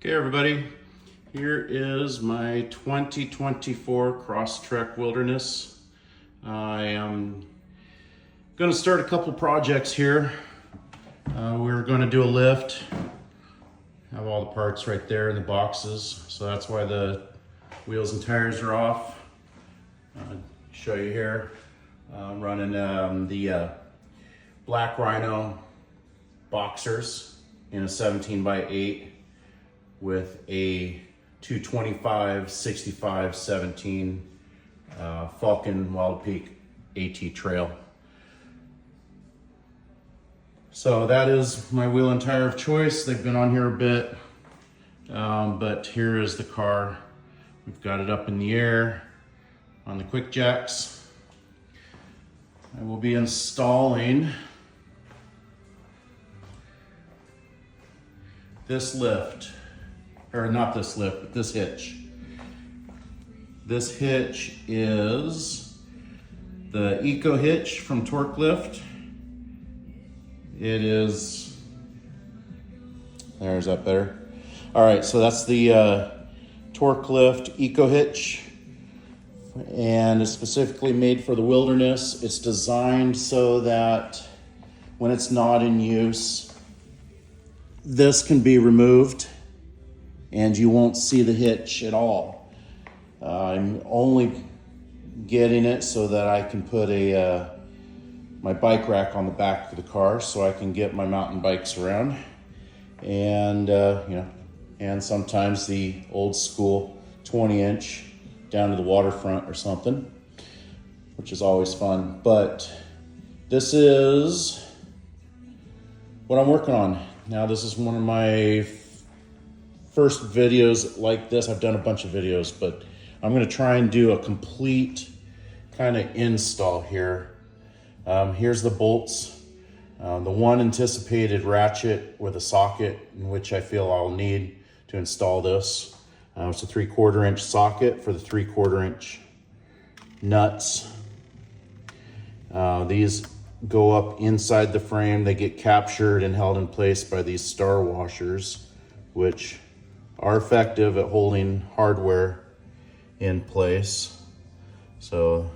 Okay, everybody, here is my 2024 Crosstrek Wilderness. I am going to start a couple projects here. We're going to do a lift. Have all the parts right there in the boxes, so that's why the wheels and tires are off. Show you here. I'm running the Black Rhino boxers in a 17 by 8 with a 225 65 17 Falcon Wild Peak AT trail. So that is my wheel and tire of choice. They've been on here a bit, but here is the car. We've got it up in the air on the quick jacks. I will be installing this lift, or not this lift, but this hitch. This hitch is the Eco Hitch from Torqlift. It is, there's that better. All right, so that's the Torqlift Eco Hitch, and it's specifically made for the wilderness. It's designed so that when it's not in use, this can be removed and you won't see the hitch at all. I'm only getting it so that I can put my bike rack on the back of the car so I can get my mountain bikes around, and and sometimes the old school 20-inch down to the waterfront or something, which is always fun. But this is what I'm working on now. This is one of my first videos like this. I've done a bunch of videos, but I'm going to try and do a complete kind of install here. Here's the bolts. The one anticipated ratchet with a socket, in which I feel I'll need to install this. It's a 3/4 inch socket for the 3/4 inch nuts. These go up inside the frame. They get captured and held in place by these star washers, which are effective at holding hardware in place. So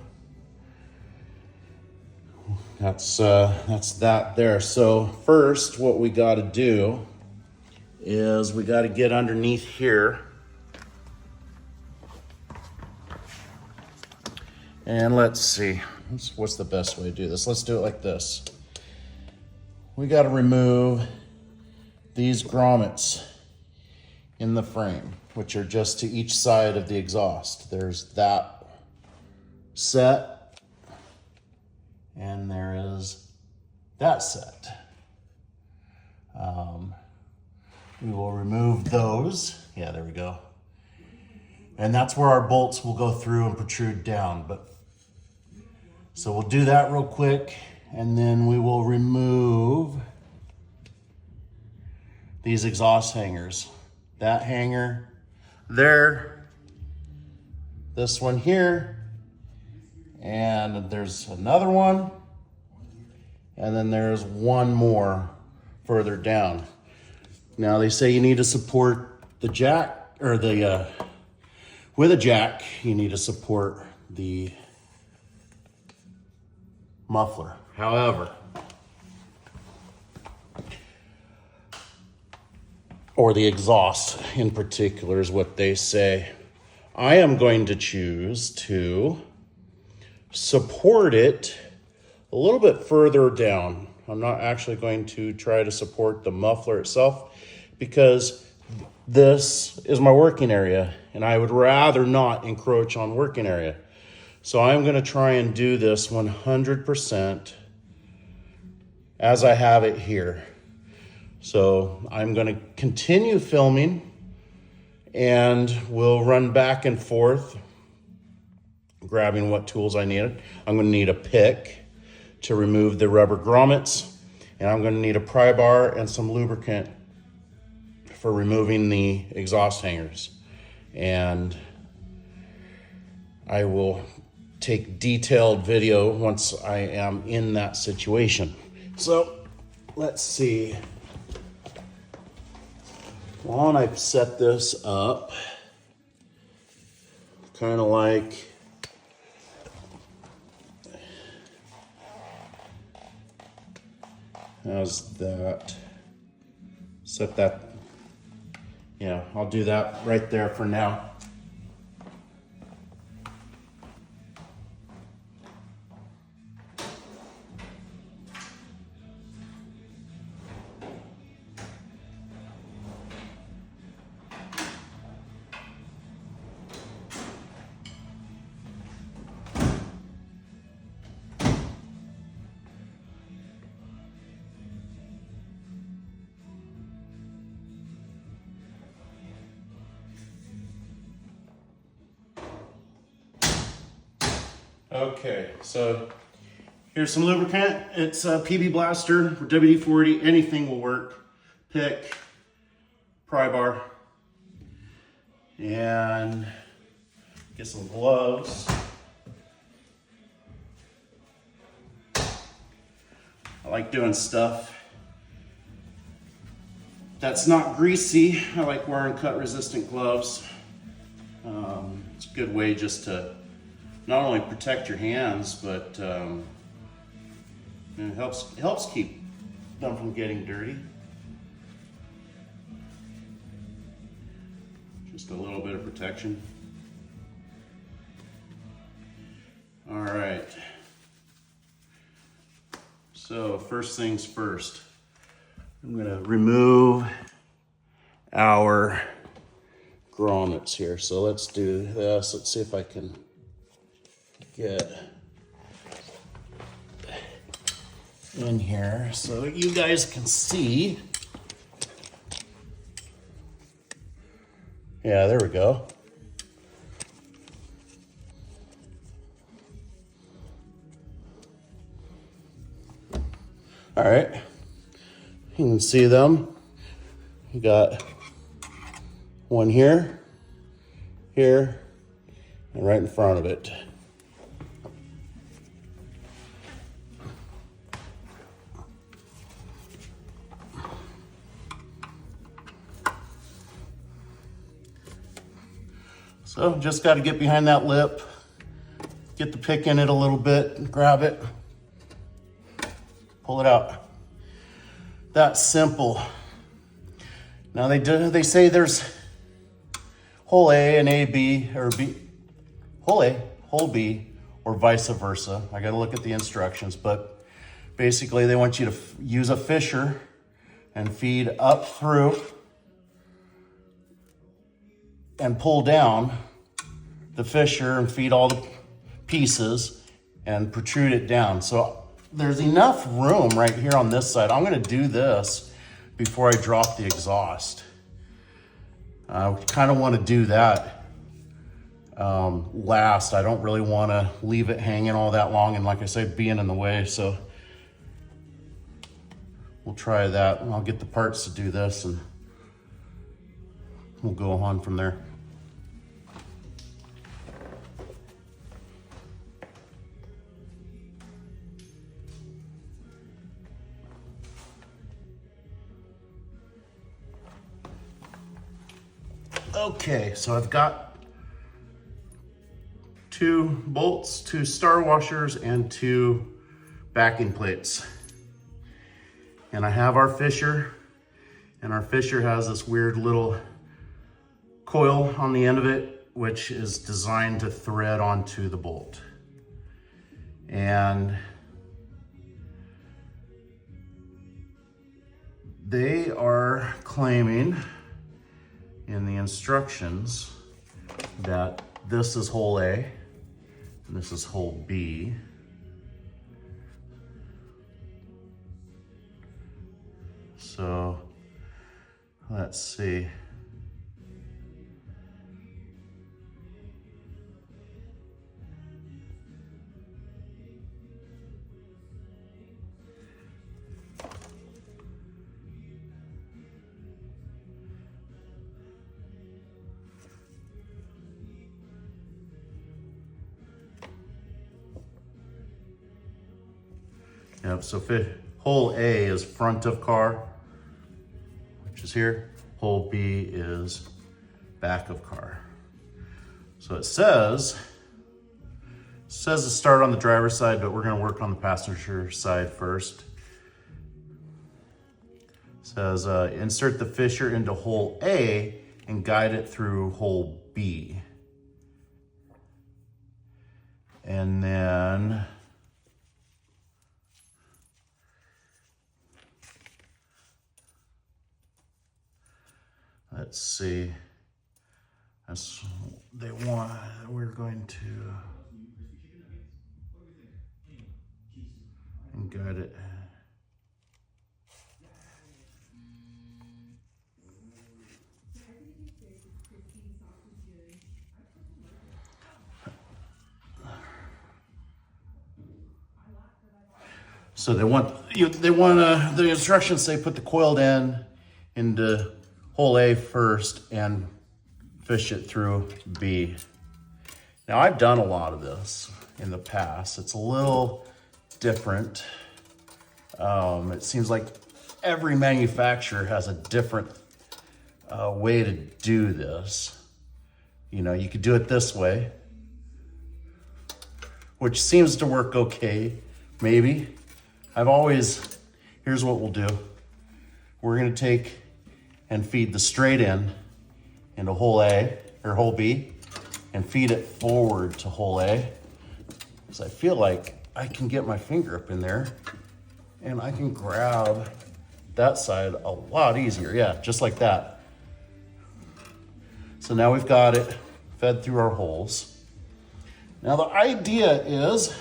that's that there. So first, what we got to do is we got to get underneath here, and let's see, what's the best way to do this? Let's do it like this. We got to remove these grommets in the frame, which are just to each side of the exhaust. There's that set, and there is that set. We will remove those. Yeah, there we go. And that's where our bolts will go through and protrude down. So we'll do that real quick, and then we will remove these exhaust hangers. That hanger there, this one here, and there's another one, and then there's one more further down. Now they say you need to support the jack, or the with a jack you need to support the muffler. However, or the exhaust in particular is what they say, I am going to choose to support it a little bit further down. I'm not actually going to try to support the muffler itself, because this is my working area and I would rather not encroach on working area. So I'm going to try and do this 100% as I have it here. So I'm going to continue filming, and we'll run back and forth grabbing what tools I need. I'm going to need a pick to remove the rubber grommets, and I'm going to need a pry bar and some lubricant for removing the exhaust hangers. And I will take detailed video once I am in that situation. So let's see. Well, I've set this up kind of like how's that? Set that, yeah, I'll do that right there for now. Okay, so here's some lubricant. It's a PB Blaster, WD-40, anything will work. Pick, pry bar, and get some gloves. I like doing stuff that's not greasy. I like wearing cut-resistant gloves. It's a good way just to not only protect your hands, but it helps keep them from getting dirty. Just a little bit of protection. All right. So first things first, I'm gonna remove our grommets here. So let's do this. Let's see if I can get in here so you guys can see. Yeah, there we go. All right, you can see them. You got one here, here, and right in front of it. So just got to get behind that lip, get the pick in it a little bit, grab it, pull it out. That's simple. Now they say there's hole A and A, B, or B, hole A, hole B, or vice versa. I got to look at the instructions, but basically they want you to use a fisher and feed up through and pull down the fisher and feed all the pieces and protrude it down. So there's enough room right here on this side. I'm gonna do this before I drop the exhaust. I kind of want to do that last. I don't really want to leave it hanging all that long, and like I said, being in the way. So we'll try that, and I'll get the parts to do this, and we'll go on from there. Okay, so I've got 2 bolts, 2 star washers, and 2 backing plates. And I have our fisher, and our fisher has this weird little coil on the end of it, which is designed to thread onto the bolt. And they are claiming in the instructions that this is hole A and this is hole B. So let's see. Yep, so hole A is front of car, which is here. hole B is back of car. So it says to start on the driver's side, but we're gonna work on the passenger side first. It says insert the fisher into hole A and guide it through hole B. And then let's see. That's they want. We're going to and guide it. So the instructions say put the coiled end into hole A first and fish it through B. Now I've done a lot of this in the past. It's a little different. It seems like every manufacturer has a different way to do this. You know, you could do it this way, which seems to work okay, maybe. Here's what we'll do. We're gonna take and feed the straight end into hole A or hole B and feed it forward to hole A. Because I feel like I can get my finger up in there and I can grab that side a lot easier. Yeah, just like that. So now we've got it fed through our holes. Now the idea is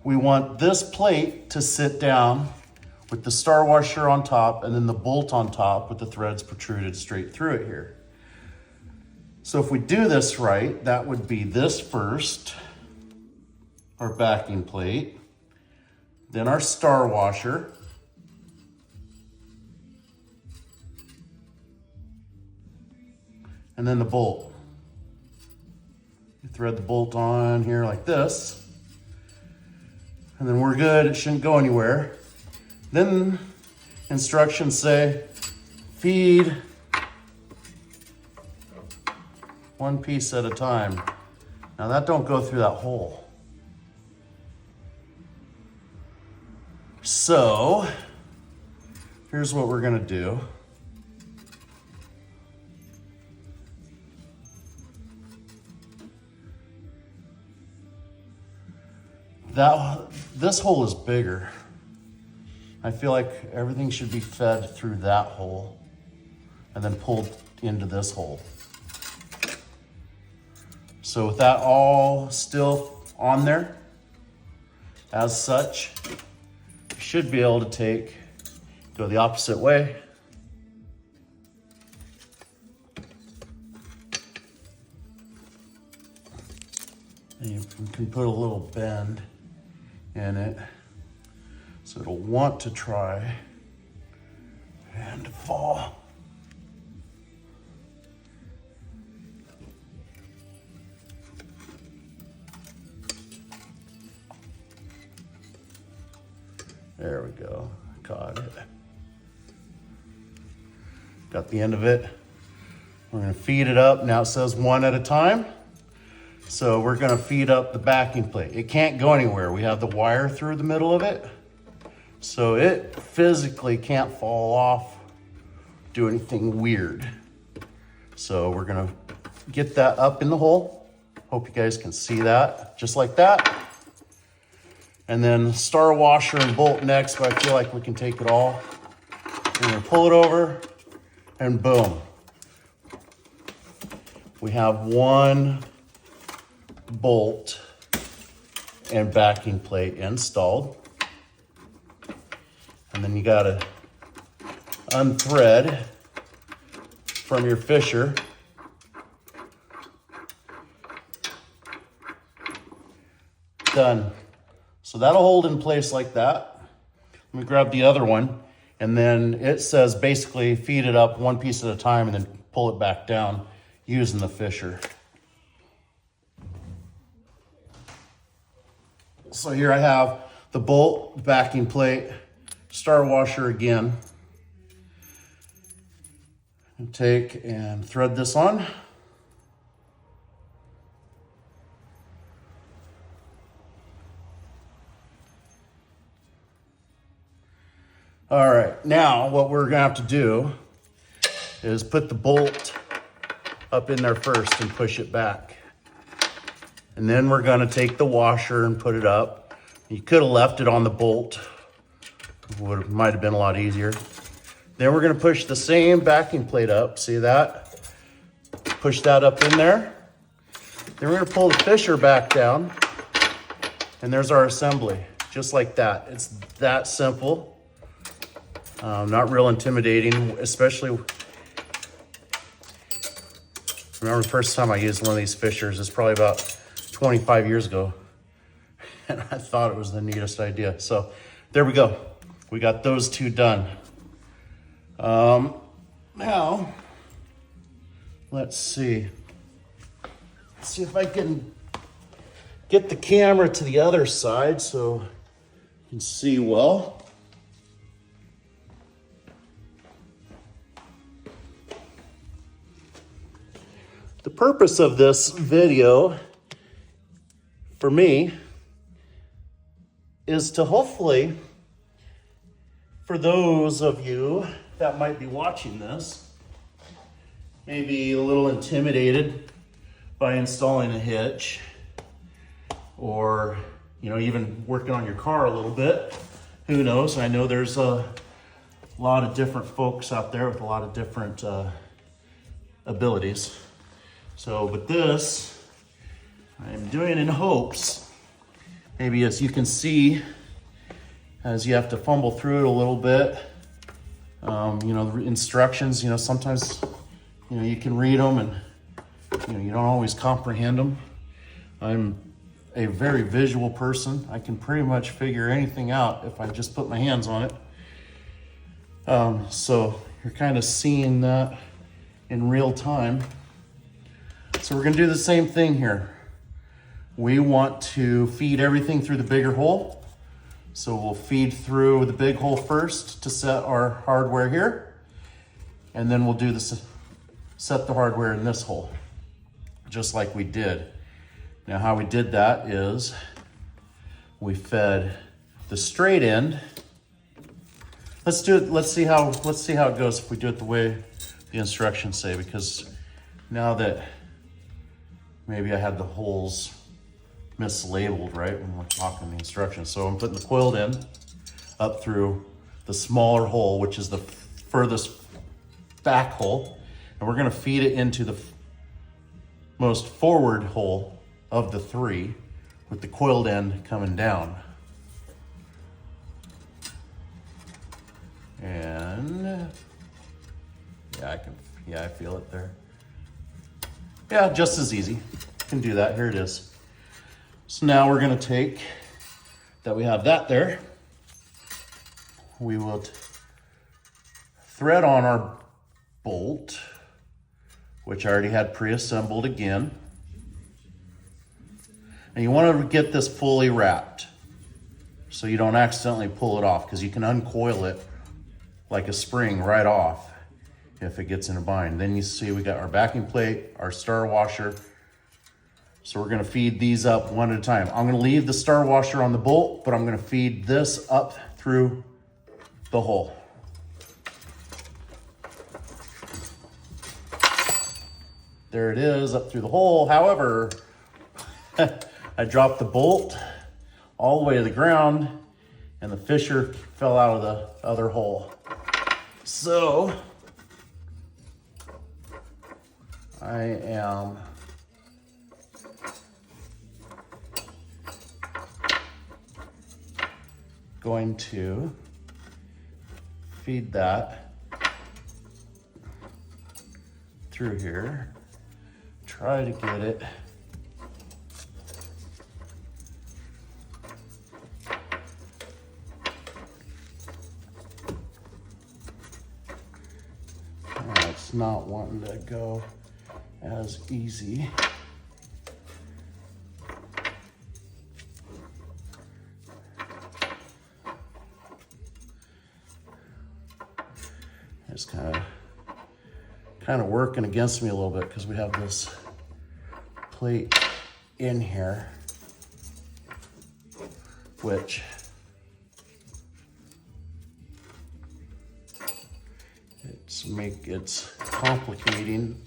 we want this plate to sit down with the star washer on top and then the bolt on top with the threads protruded straight through it here. So if we do this right, that would be this first, our backing plate, then our star washer, and then the bolt. You thread the bolt on here like this, and then we're good, it shouldn't go anywhere. Then instructions say feed one piece at a time. Now that don't go through that hole. So here's what we're gonna do. This hole is bigger. I feel like everything should be fed through that hole and then pulled into this hole. So with that all still on there, as such, you should be able to go the opposite way. And you can put a little bend in it. So it'll want to try and fall. There we go, caught it. Got the end of it. We're gonna feed it up. Now it says one at a time. So we're gonna feed up the backing plate. It can't go anywhere. We have the wire through the middle of it. So it physically can't fall off, do anything weird. So we're gonna get that up in the hole. Hope you guys can see that, just like that. And then star washer and bolt next, but I feel like we can take it all. We're gonna pull it over and boom. We have one bolt and backing plate installed. And then you gotta unthread from your fisher. Done. So that'll hold in place like that. Let me grab the other one. And then it says basically feed it up one piece at a time and then pull it back down using the fisher. So here I have the bolt, backing plate, star washer again. And take and thread this on. All right, now what we're gonna have to do is put the bolt up in there first and push it back. And then we're gonna take the washer and put it up. You could have left it on the bolt. Might have been a lot easier. Then we're gonna push the same backing plate up, see that? Push that up in there. Then we're gonna pull the fisher back down, and there's our assembly, just like that. It's that simple. Not real intimidating, especially, remember the first time I used one of these fishers, it's probably about 25 years ago. And I thought it was the neatest idea. So there we go. We got those two done. Now, let's see. Let's see if I can get the camera to the other side so you can see well. The purpose of this video, for me, is to hopefully, for those of you that might be watching this, maybe a little intimidated by installing a hitch, or even working on your car a little bit. Who knows? I know there's a lot of different folks out there with a lot of different abilities. So, but this, I'm doing in hopes, maybe as you can see, as you have to fumble through it a little bit, the instructions, sometimes, you can read them and, you don't always comprehend them. I'm a very visual person. I can pretty much figure anything out if I just put my hands on it. So you're kind of seeing that in real time. So we're gonna do the same thing here. We want to feed everything through the bigger hole. So we'll feed through the big hole first to set our hardware here. And then we'll do this, set the hardware in this hole, just like we did. Now how we did that is we fed the straight end. Let's do it, let's see how it goes if we do it the way the instructions say, because now that maybe I had the holes mislabeled, right, when we're talking the instructions. So I'm putting the coiled end up through the smaller hole, which is the furthest back hole, and we're gonna feed it into the most forward hole of the three with the coiled end coming down. And I feel it there. Yeah, just as easy. Can do that. Here it is. So now we're going to take that we have that there. We will thread on our bolt, which I already had pre-assembled again. And you want to get this fully wrapped so you don't accidentally pull it off, because you can uncoil it like a spring right off if it gets in a bind. Then you see we got our backing plate, our star washer. So we're gonna feed these up one at a time. I'm gonna leave the star washer on the bolt, but I'm gonna feed this up through the hole. There it is, up through the hole. However, I dropped the bolt all the way to the ground and the fisher fell out of the other hole. So I am going to feed that through here, try to get it it's not wanting to go as easy. Just kind of kind of working against me a little bit because we have this plate in here, which it's complicating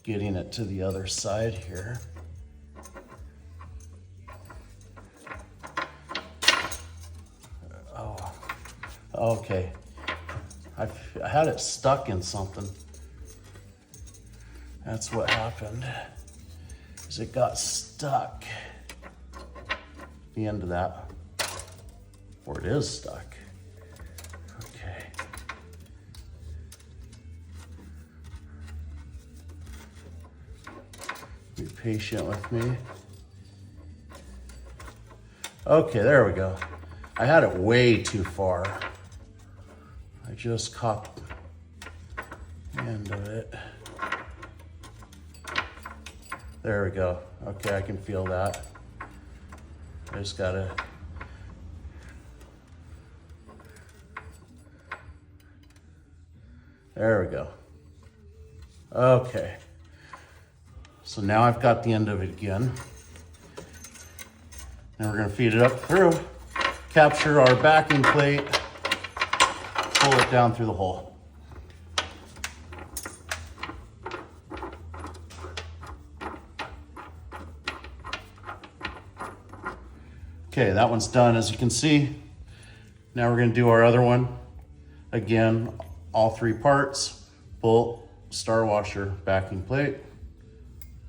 getting it to the other side here. Oh, okay. I had it stuck in something. That's what happened, is it got stuck. The end of that, or it is stuck. Okay. Be patient with me. Okay, there we go. I had it way too far. I just caught the end of it. There we go. Okay, I can feel that. I just gotta. There we go. Okay. So now I've got the end of it again. Now we're gonna feed it up through, capture our backing plate, pull it down through the hole. Okay, that one's done, as you can see. Now we're gonna do our other one. Again, all three parts, bolt, star washer, backing plate.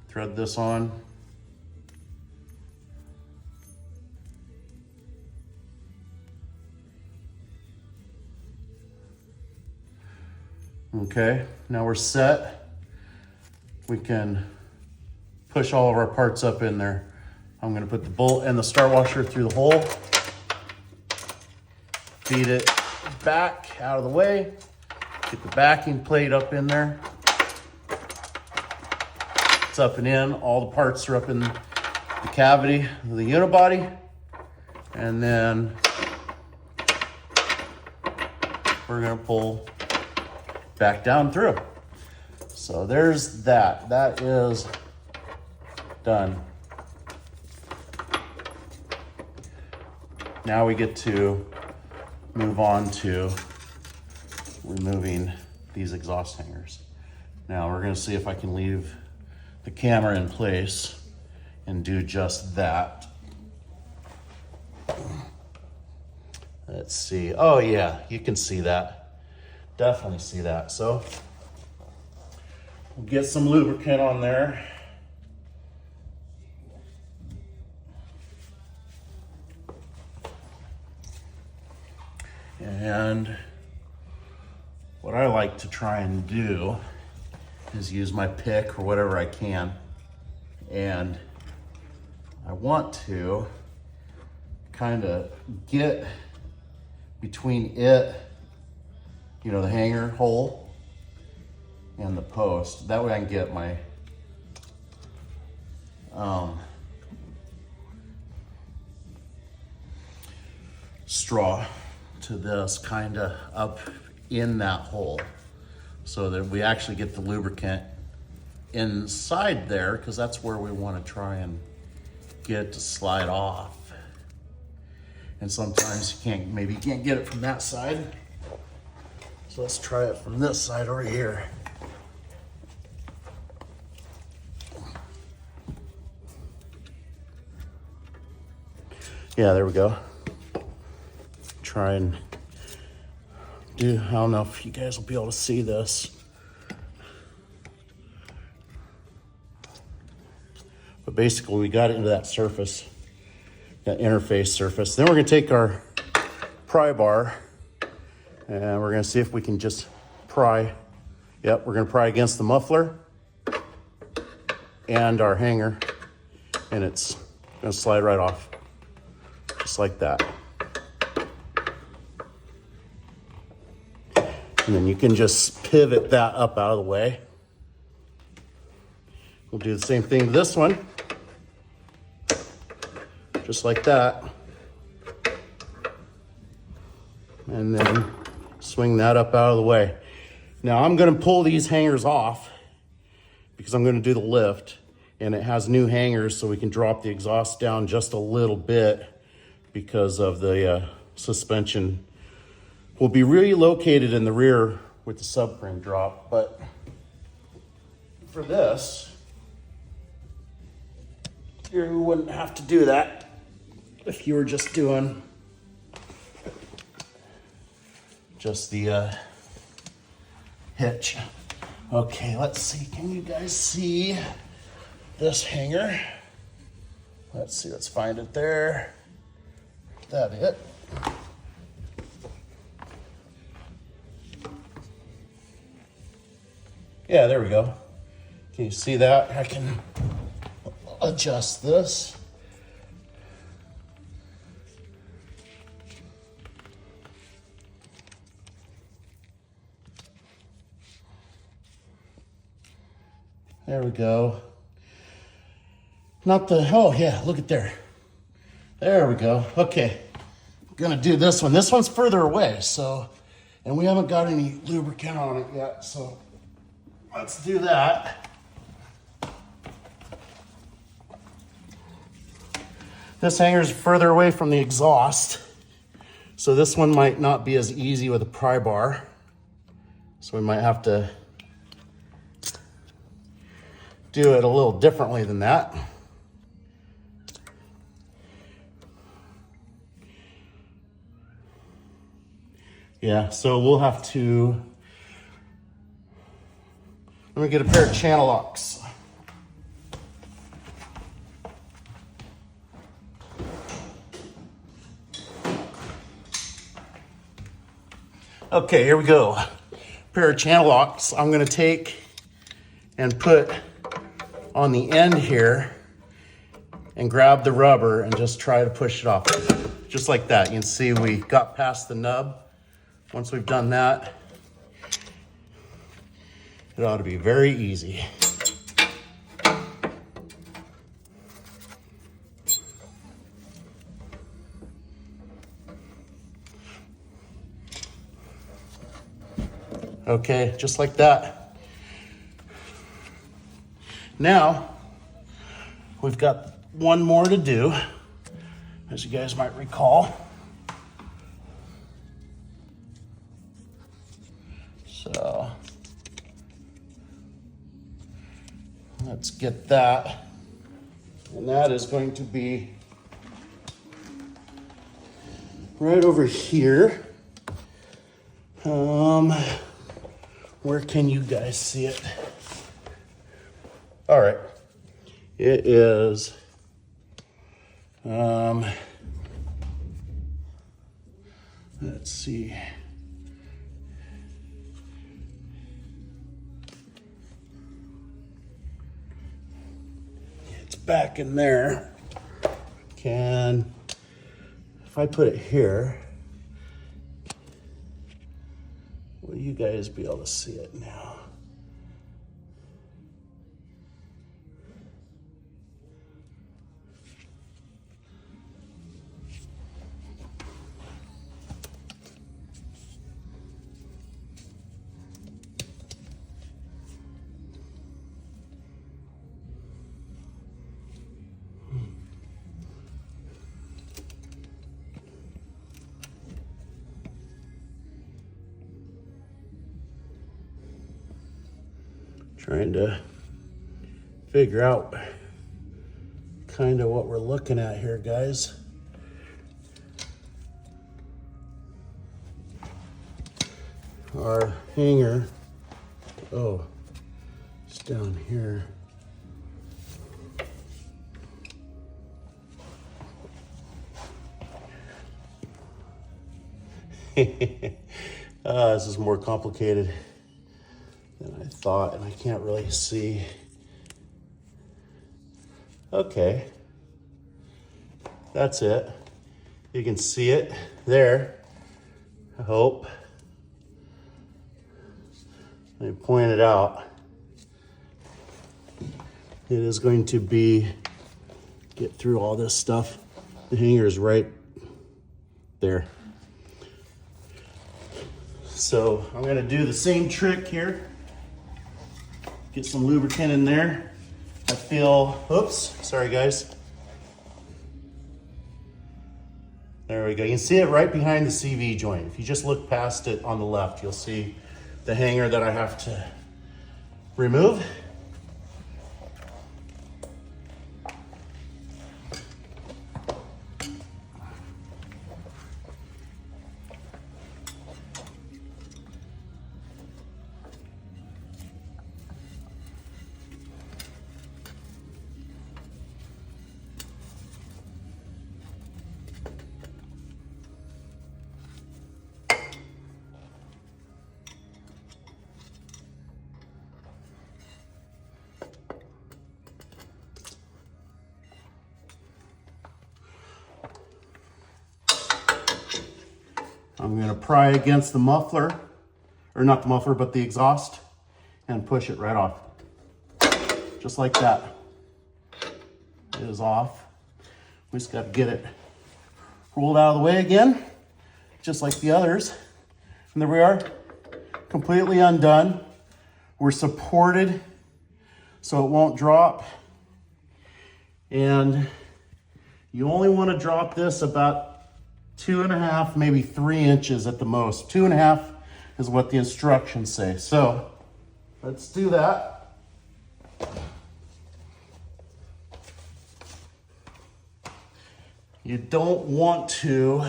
Thread this on. Okay, now we're set. We can push all of our parts up in there. I'm gonna put the bolt and the star washer through the hole. Feed it back out of the way. Get the backing plate up in there. It's up and in. All the parts are up in the cavity of the unibody. And then we're gonna pull back down through. So there's that. That is done. Now we get to move on to removing these exhaust hangers. Now we're gonna see if I can leave the camera in place and do just that. Let's see. Oh yeah, you can see that. Definitely see that. So we'll get some lubricant on there. And what I like to try and do is use my pick or whatever I can. And I want to kind of get between it, you know, the hanger hole and the post. That way I can get my straw to this kind of up in that hole, so that we actually get the lubricant inside there, because that's where we want to try and get it to slide off. And sometimes maybe you can't get it from that side. So let's try it from this side over here. Yeah, there we go. Try and do, I don't know if you guys will be able to see this. But basically we got it into that surface, that interface surface. Then we're gonna take our pry bar and we're gonna see if we can just pry. Yep, we're gonna pry against the muffler and our hanger, and it's gonna slide right off, just like that. And then you can just pivot that up out of the way. We'll do the same thing to this one, just like that. And then swing that up out of the way. Now I'm gonna pull these hangers off because I'm gonna do the lift, and it has new hangers so we can drop the exhaust down just a little bit because of the suspension. Will be relocated in the rear with the subframe drop, but for this, you wouldn't have to do that if you were just doing just the hitch. Okay, let's see. Can you guys see this hanger? Let's see. Let's find it there. Is that it? Yeah, there we go. Can you see that? I can adjust this. There we go. Not the, oh yeah, look at there. There we go. Okay, I'm gonna do this one. This one's further away, so, and we haven't got any lubricant on it yet, so let's do that. This hanger's further away from the exhaust, so this one might not be as easy with a pry bar. So we might have to do it a little differently than that. Yeah, so we'll have to, let me get a pair of channel locks. Okay, here we go. Pair of channel locks I'm gonna take and put on the end here and grab the rubber and just try to push it off. Just like that. You can see we got past the nub. Once we've done that, it ought to be very easy. Okay, just like that. Now, we've got one more to do, as you guys might recall. So, let's get that. And that is going to be right over here. Where can you guys see it? All right, it is, let's see. It's back in there. If I put it here, will you guys be able to see it now? Trying to figure out kind of what we're looking at here, guys. Our hanger, oh, it's down here. This is more complicated than I thought, and I can't really see. Okay, that's it. You can see it there, I hope. Let me point it out. It is going to be, get through all this stuff. The hanger is right there. So I'm gonna do the same trick here. Get some lubricant in there. I feel, oops, sorry guys. There we go. You can see it right behind the CV joint. If you just look past it on the left, you'll see the hanger that I have to remove. I'm gonna pry against the muffler, or not the muffler, but the exhaust, and push it right off. Just like that. It is off. We just gotta get it rolled out of the way again, just like the others. And there we are, completely undone. We're supported so it won't drop. And you only wanna drop this about 2.5, maybe 3 inches at the most. 2.5 is what the instructions say. So let's do that. You don't want to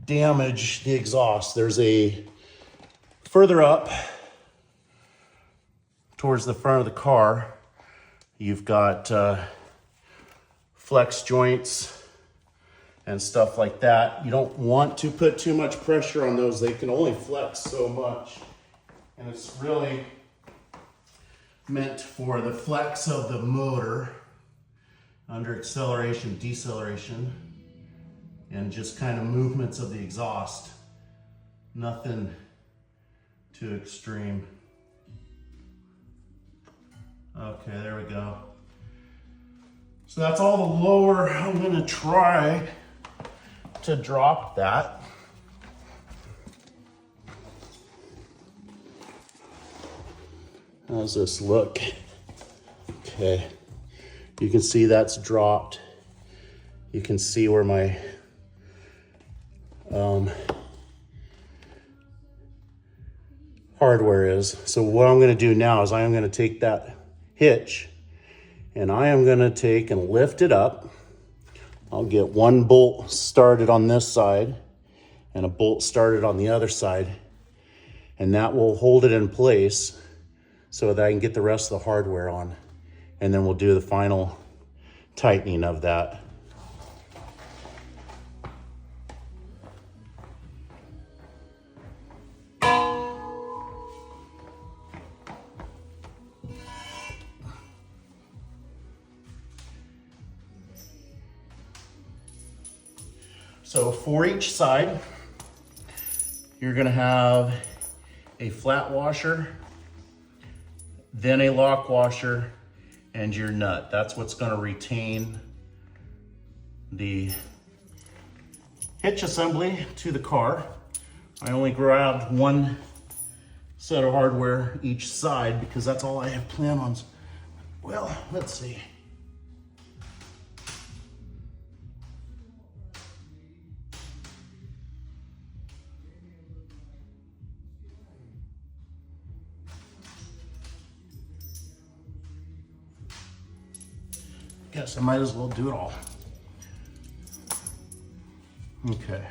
damage the exhaust. There's a further up towards the front of the car, you've got flex joints and stuff like that. You don't want to put too much pressure on those. They can only flex so much. And it's really meant for the flex of the motor under acceleration, deceleration, and just kind of movements of the exhaust. Nothing too extreme. Okay, there we go. So that's all the lower. I'm gonna try to drop that. How's this look? Okay, you can see that's dropped. You can see where my hardware is. So what I'm gonna do now is I am gonna take that hitch and I am gonna take and lift it up. I'll get one bolt started on this side and a bolt started on the other side, and that will hold it in place so that I can get the rest of the hardware on. And then we'll do the final tightening of that. So for each side, you're gonna have a flat washer, then a lock washer, and your nut. That's what's gonna retain the hitch assembly to the car. I only grabbed one set of hardware each side because that's all I have planned on. Well, let's see. Guess I might as well do it all. Okay.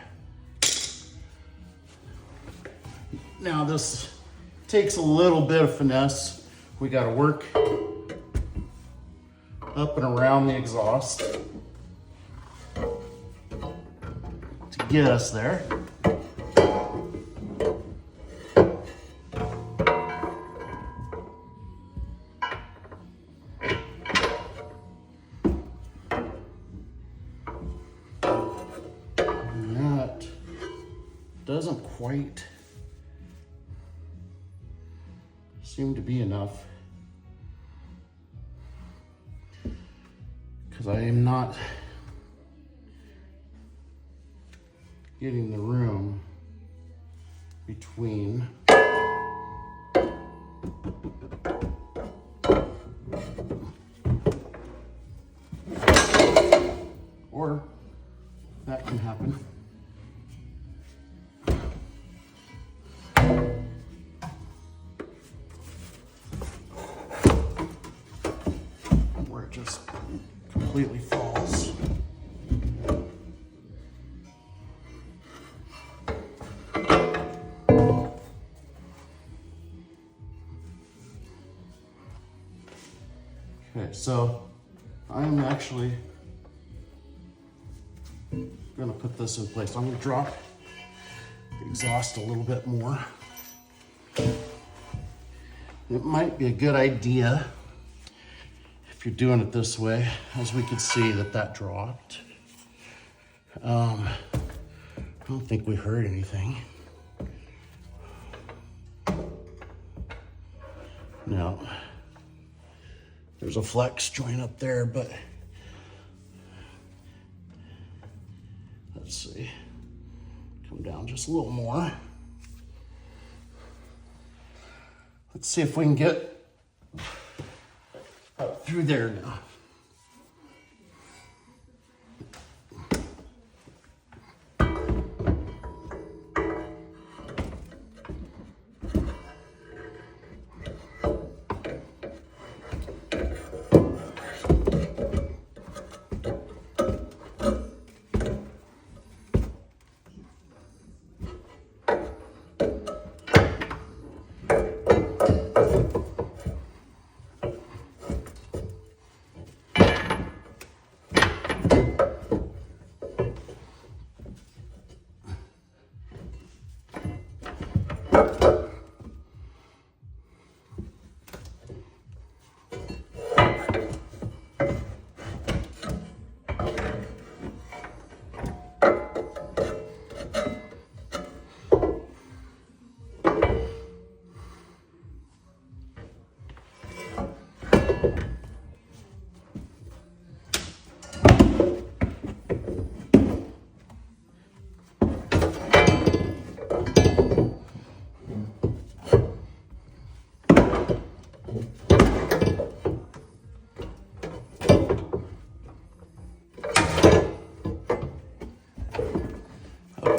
Now this takes a little bit of finesse. We got to work up and around the exhaust to get us there. Doesn't quite seem to be enough because I am not getting the room between or that can happen. Where it just completely falls. Okay, so I'm actually gonna put this in place. I'm gonna drop the exhaust a little bit more. It might be a good idea if you're doing it this way, as we could see that dropped. I don't think we heard anything. No. There's a flex joint up there, but let's see. Come down just a little more. Let's see if we can get up through there now.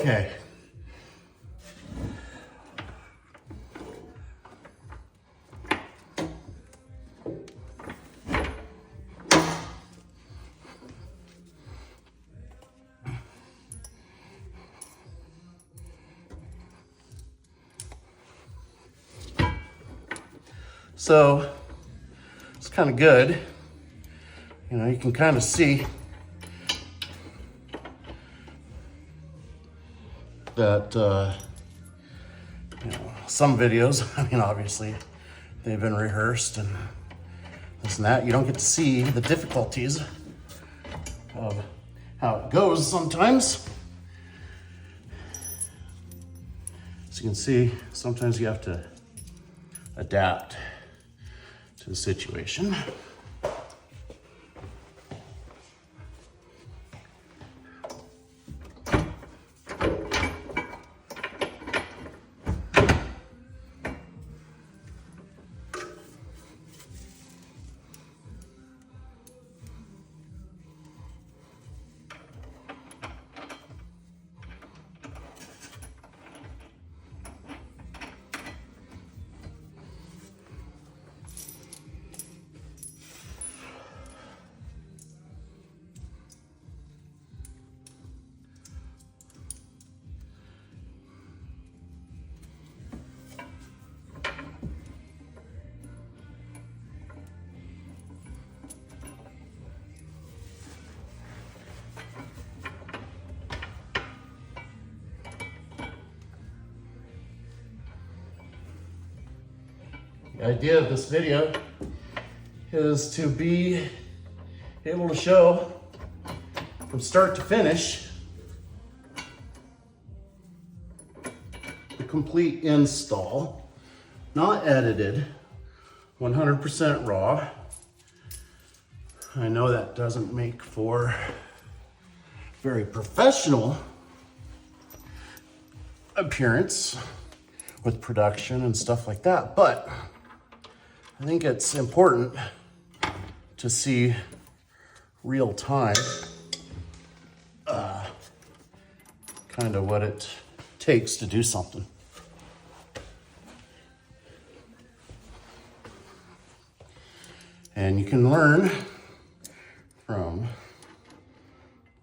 Okay. So it's kind of good. You know, you can kind of see that, you know, some videos, I mean, obviously they've been rehearsed and this and that. You don't get to see the difficulties of how it goes sometimes. As you can see, sometimes you have to adapt to the situation. The idea of this video is to be able to show from start to finish the complete install, not edited, 100% raw. I know that doesn't make for very professional appearance, with production and stuff like that. But I think it's important to see real time kind of what it takes to do something. And you can learn from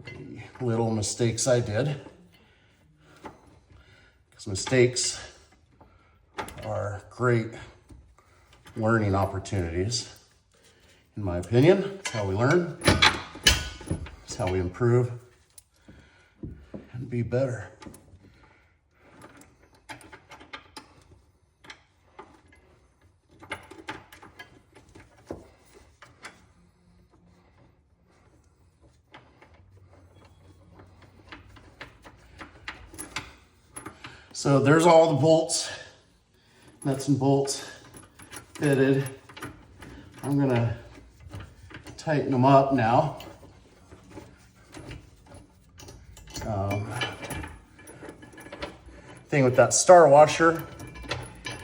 the little mistakes I did, because mistakes are great learning opportunities. In my opinion, it's how we learn, it's how we improve and be better. So there's all the bolts, nuts and bolts fitted. I'm gonna tighten them up now. Thing with that star washer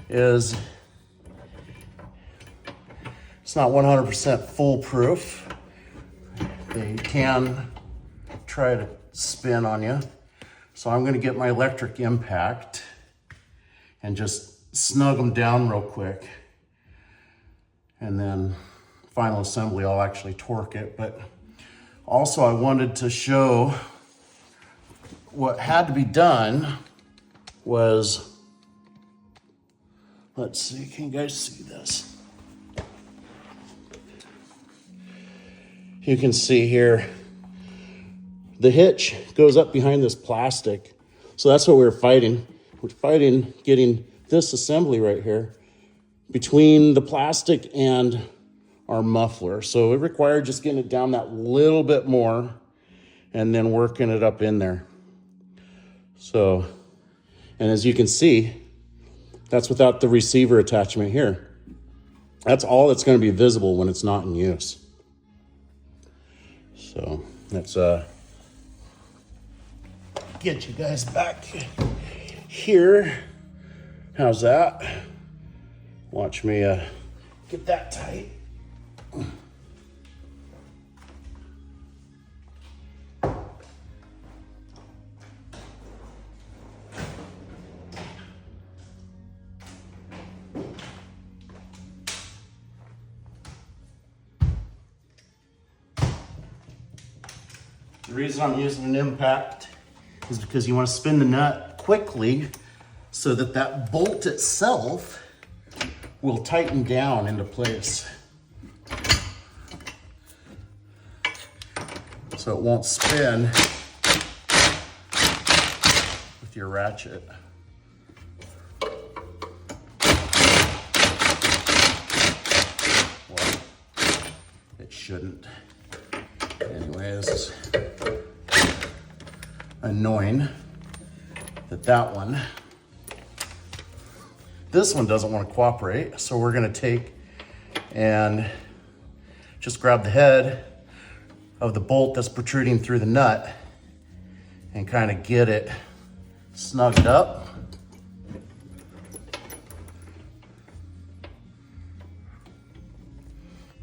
is it's not 100% foolproof. They can try to spin on you. So I'm gonna get my electric impact and just snug them down real quick. And then final assembly, I'll actually torque it. But also I wanted to show what had to be done was, let's see, can you guys see this? You can see here, the hitch goes up behind this plastic. So that's what we're fighting. We're fighting getting this assembly right here between the plastic and our muffler. So it required just getting it down that little bit more and then working it up in there. So, and as you can see, that's without the receiver attachment here. That's all that's going to be visible when it's not in use. So let's get you guys back here. How's that? Watch me get that tight. The reason I'm using an impact is because you want to spin the nut quickly so that that bolt itself will tighten down into place. So it won't spin with your ratchet. Well, it shouldn't. Anyway, this is annoying that this one doesn't want to cooperate. So we're going to take and just grab the head of the bolt that's protruding through the nut and kind of get it snugged up.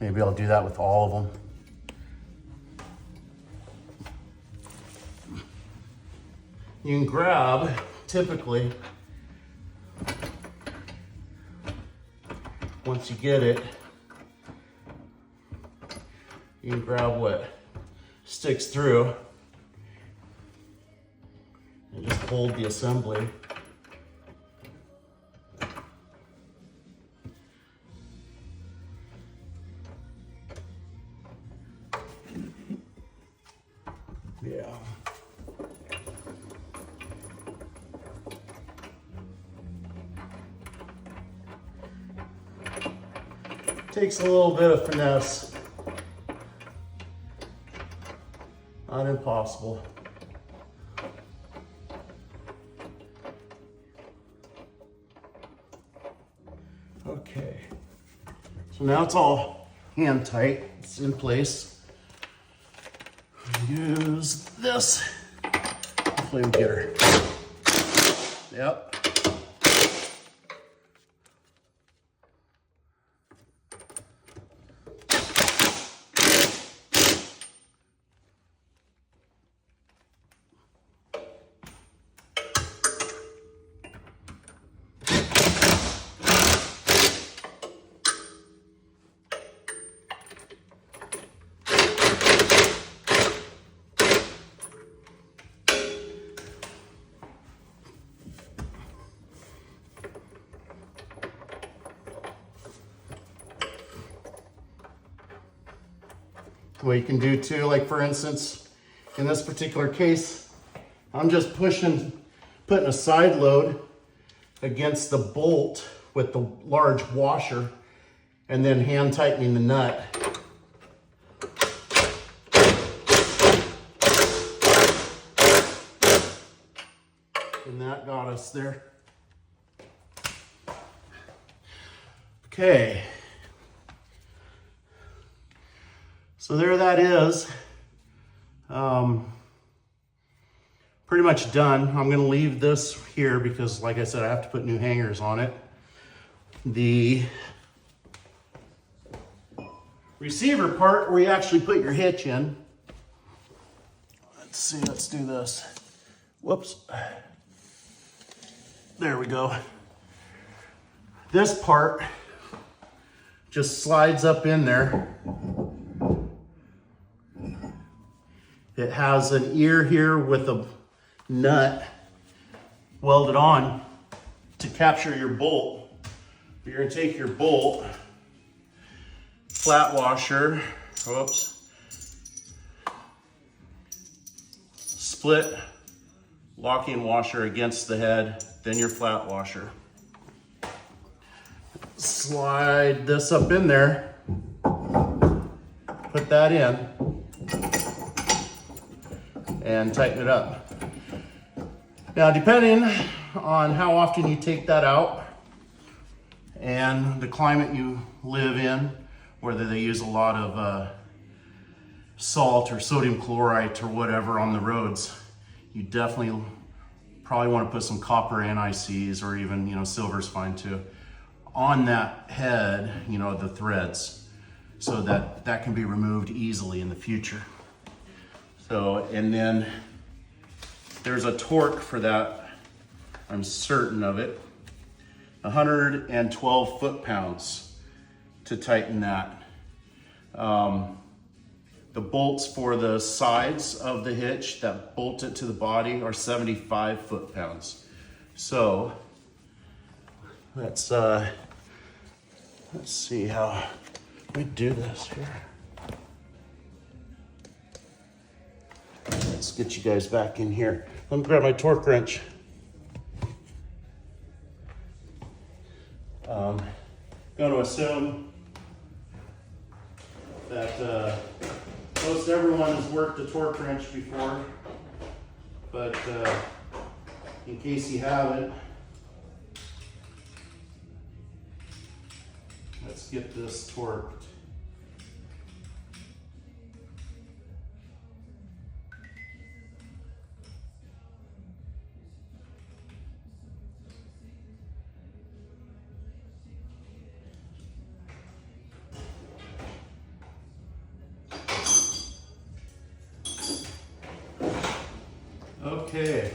Maybe I'll do that with all of them. You can grab, typically, once you get it, you can grab what sticks through and just hold the assembly. Yeah. Takes a little bit of finesse. Not impossible. Okay. So now it's all hand tight. It's in place. Use this. Hopefully we get her. Yep. What you can do too, like for instance, in this particular case, I'm just putting a side load against the bolt with the large washer and then hand tightening the nut. And that got us there. Okay. So there that is. Pretty much done. I'm gonna leave this here because like I said, I have to put new hangers on it. The receiver part where you actually put your hitch in. Let's see, let's do this. Whoops. There we go. This part just slides up in there. It has an ear here with a nut welded on to capture your bolt. You're gonna take your bolt, flat washer, whoops, split locking washer against the head, then your flat washer. Slide this up in there, put that in, and tighten it up. Now, depending on how often you take that out and the climate you live in, whether they use a lot of salt or sodium chloride or whatever on the roads, you definitely probably want to put some copper NICs or even, silver's fine too, on that head, the threads, so that that can be removed easily in the future. So, and then there's a torque for that, I'm certain of it, 112 foot-pounds to tighten that. The bolts for the sides of the hitch that bolt it to the body are 75 foot-pounds. So let's see how we do this here. Let's get you guys back in here. Let me grab my torque wrench. Going to assume that most everyone has worked a torque wrench before, but in case you haven't, let's get this torqued. Okay.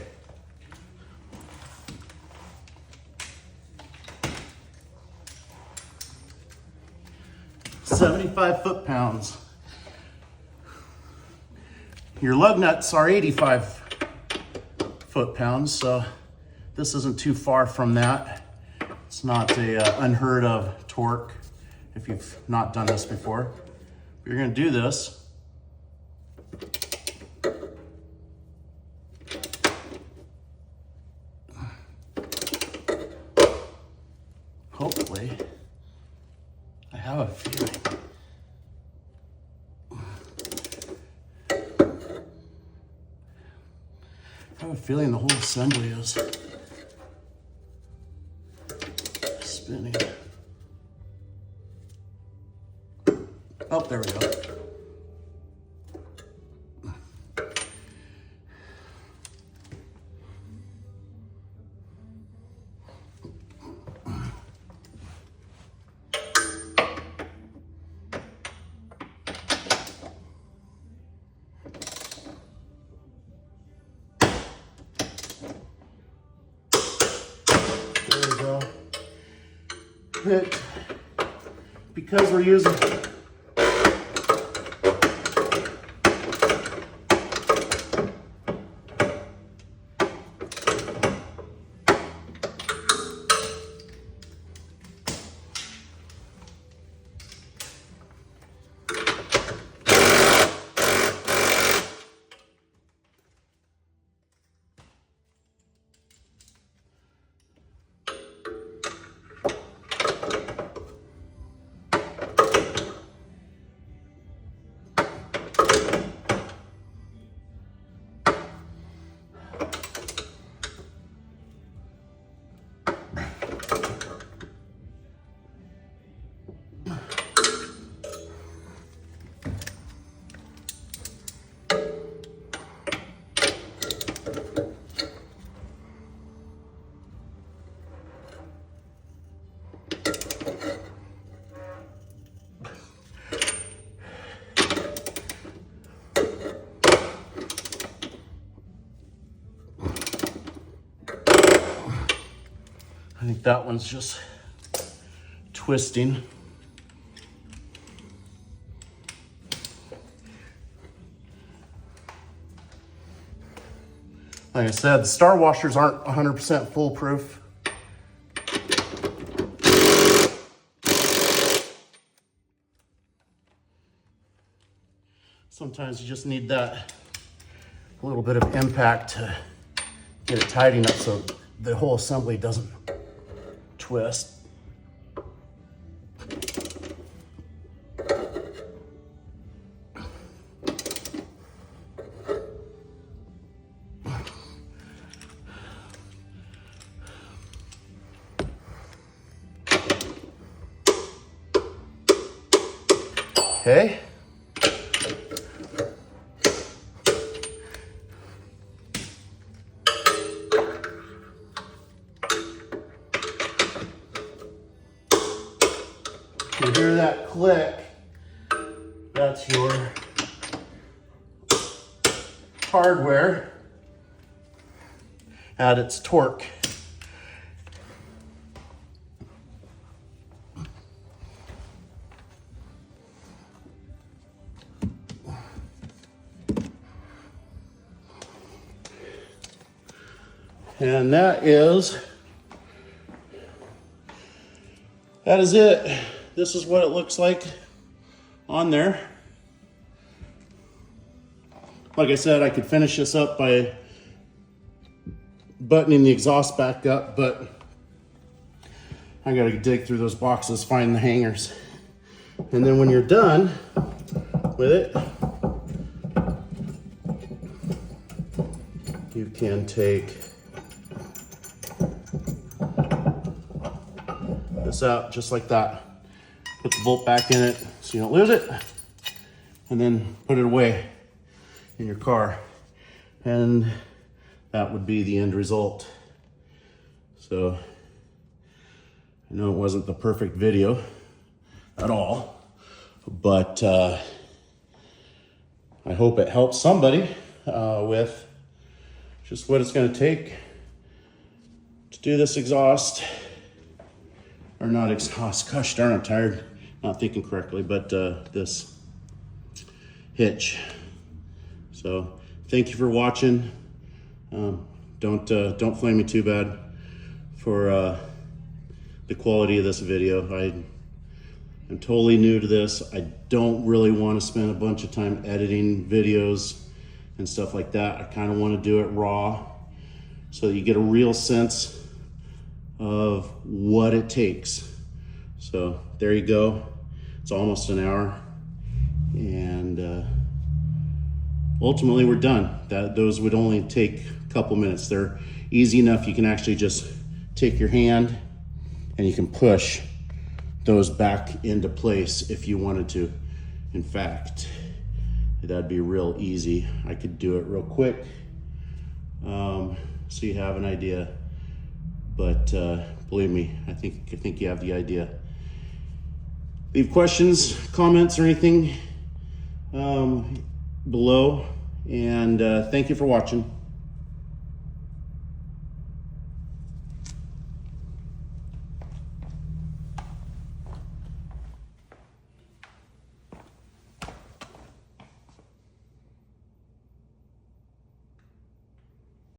$75 foot-pounds. Your lug nuts are 85 foot-pounds, so this isn't too far from that. It's not a unheard of torque if you've not done this before. You're going to do this. Hopefully, I have a feeling. I have a feeling the whole assembly is spinning. Oh, there we go. It, because we're using I think that one's just twisting. Like I said, the star washers aren't 100% foolproof. Sometimes you just need that little bit of impact to get it tightened up so the whole assembly doesn't twist. Okay. You hear that click? That's your hardware at its torque. And that is it. This is what it looks like on there. Like I said, I could finish this up by buttoning the exhaust back up, but I gotta dig through those boxes, find the hangers. And then when you're done with it, you can take this out just like that. Put the bolt back in it so you don't lose it, and then put it away in your car. And that would be the end result. So I know it wasn't the perfect video at all, but I hope it helps somebody with just what it's going to take to do this exhaust, or not exhaust, gosh darn, I'm tired, not thinking correctly, but this hitch. So thank you for watching. Don't flame me too bad for the quality of this video. I'm totally new to this. I don't really want to spend a bunch of time editing videos and stuff like that. I kind of want to do it raw so that you get a real sense of what it takes. So there you go. It's almost an hour, and ultimately we're done. Those would only take a couple minutes. They're easy enough. You can actually just take your hand and you can push those back into place if you wanted to. In fact, that'd be real easy. I could do it real quick, so you have an idea. But believe me, I think you have the idea. Leave questions, comments, or anything below. And thank you for watching.